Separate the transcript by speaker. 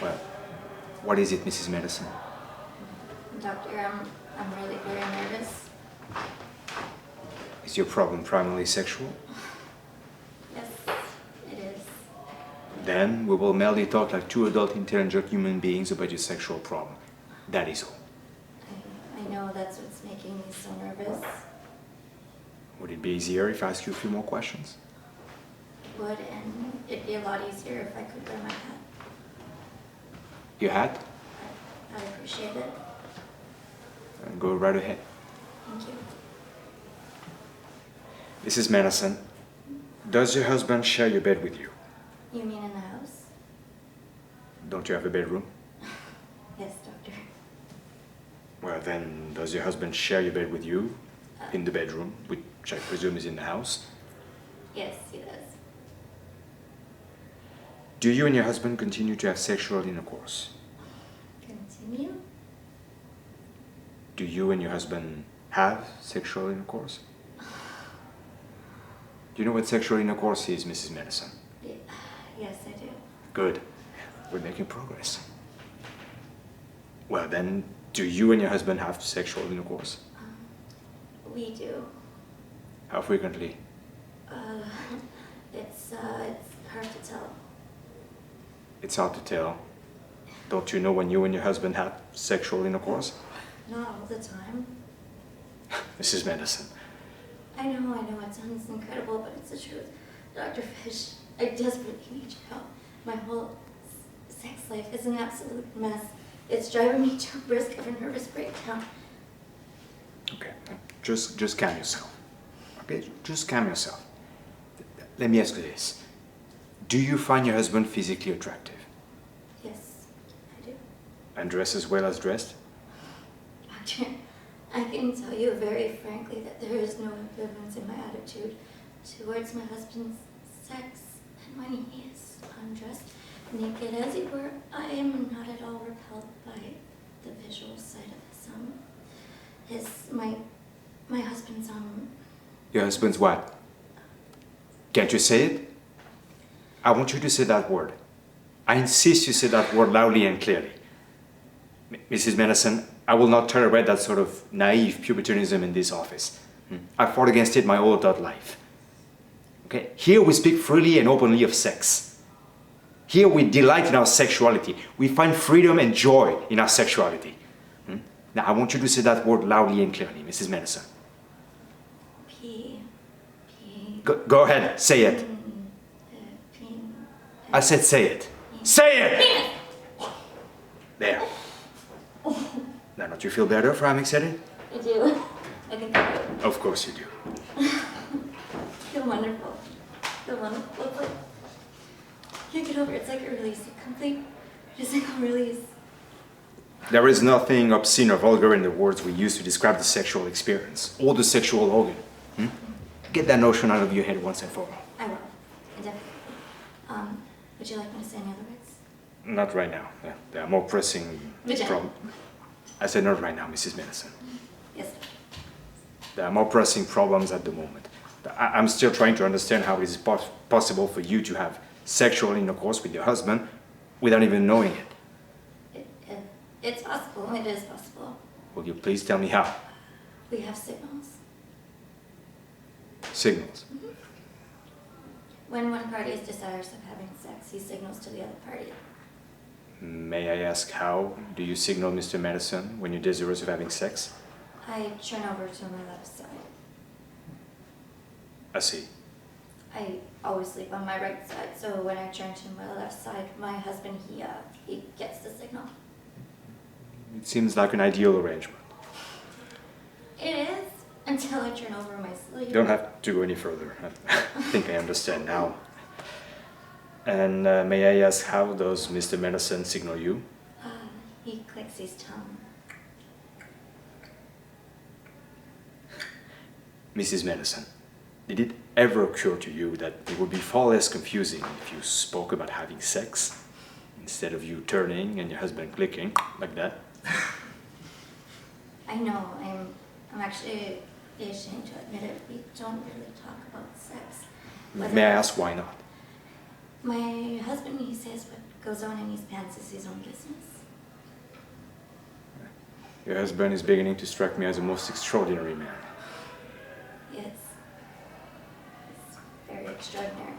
Speaker 1: Well, what is it, Mrs. Madison?
Speaker 2: Doctor, I'm really very nervous.
Speaker 1: Is your problem primarily sexual?
Speaker 2: Yes, it is.
Speaker 1: Then we will merely talk like two adult intelligent human beings about your sexual problem. That is all.
Speaker 2: I know that's what's making me so nervous.
Speaker 1: Would it be easier if I ask you a few more questions?
Speaker 2: It would, and it'd be a lot easier if I could wear my hat.
Speaker 1: Your hat?
Speaker 2: I'd appreciate it.
Speaker 1: Go right ahead.
Speaker 2: Thank you.
Speaker 1: Mrs. Madison, does your husband share your bed with you?
Speaker 2: You mean in the house?
Speaker 1: Don't you have a bedroom?
Speaker 2: Yes, Doctor.
Speaker 1: Well, then, does your husband share your bed with you in the bedroom, which I presume is in the house?
Speaker 2: Yes, he does.
Speaker 1: Do you and your husband continue to have sexual intercourse?
Speaker 2: Continue?
Speaker 1: Do you and your husband have sexual intercourse? Do you know what sexual intercourse is, Mrs. Madison?
Speaker 2: Yes, I do.
Speaker 1: Good. We're making progress. Well, then, do you and your husband have sexual intercourse?
Speaker 2: We do.
Speaker 1: How frequently?
Speaker 2: It's hard to tell.
Speaker 1: It's hard to tell. Don't you know when you and your husband have sexual intercourse?
Speaker 2: Not all the time.
Speaker 1: Mrs. Madison.
Speaker 2: I know it sounds incredible, but it's the truth. Dr. Fish, I desperately need your help. My whole sex life is an absolute mess. It's driving me to a brisk of a nervous breakdown.
Speaker 1: Okay, just calm yourself. Okay, just calm yourself. Let me ask you this. Do you find your husband physically attractive?
Speaker 2: Yes, I do.
Speaker 1: And dressed as well as dressed?
Speaker 2: Doctor, I can tell you very frankly that there is no ambivalence in my attitude towards my husband's sex. And when he is undressed, naked as he were, I am not at all repelled by the visual sight of my husband's
Speaker 1: Your husband's what? Can't you say it? I want you to say that word. I insist you say that word loudly and clearly. Mrs. Madison, I will not tolerate that sort of naive puritanism in this office. I fought against it my whole adult life. Okay? Here we speak freely and openly of sex. Here we delight in our sexuality. We find freedom and joy in our sexuality. Now I want you to say that word loudly and clearly, Mrs. Madison. Go ahead, say it. I said say it. Say it! There. Now, don't you feel better for having said it?
Speaker 2: I do. I think I do.
Speaker 1: Of course you do.
Speaker 2: I feel wonderful. I feel wonderful. But I can't get over it. It's like a release. A complete physical release.
Speaker 1: There is nothing obscene or vulgar in the words we use to describe the sexual experience or the sexual organ. Get that notion out of your head once and for all.
Speaker 2: I will. I definitely will. Would you like me to say any other words?
Speaker 1: Not right now. There are more pressing problems. I said not right now, Mrs. Madison.
Speaker 2: Yes.
Speaker 1: There are more pressing problems at the moment. I'm still trying to understand how it is possible for you to have sexual intercourse with your husband without even knowing it.
Speaker 2: It's possible. It is possible.
Speaker 1: Will you please tell me how?
Speaker 2: We have signals.
Speaker 1: Signals?
Speaker 2: When one party is desirous of having sex, he signals to the other party.
Speaker 1: May I ask how do you signal Mr. Madison when you're desirous of having sex?
Speaker 2: I turn over to my left side.
Speaker 1: I see.
Speaker 2: I always sleep on my right side, so when I turn to my left side, my husband, he gets the signal.
Speaker 1: It seems like an ideal arrangement.
Speaker 2: It is, until I turn over my sleeve.
Speaker 1: You don't have to go any further. I think I understand now. And may I ask, how does Mr. Madison signal you?
Speaker 2: He clicks his tongue.
Speaker 1: Mrs. Madison, did it ever occur to you that it would be far less confusing if you spoke about having sex instead of you turning and your husband clicking like that?
Speaker 2: I know. I'm actually ashamed to admit it. We don't really talk about sex.
Speaker 1: May I ask why not?
Speaker 2: My husband, he says what goes on in his pants is his own business.
Speaker 1: Your husband is beginning to strike me as a most extraordinary man.
Speaker 2: Yes. It's very extraordinary.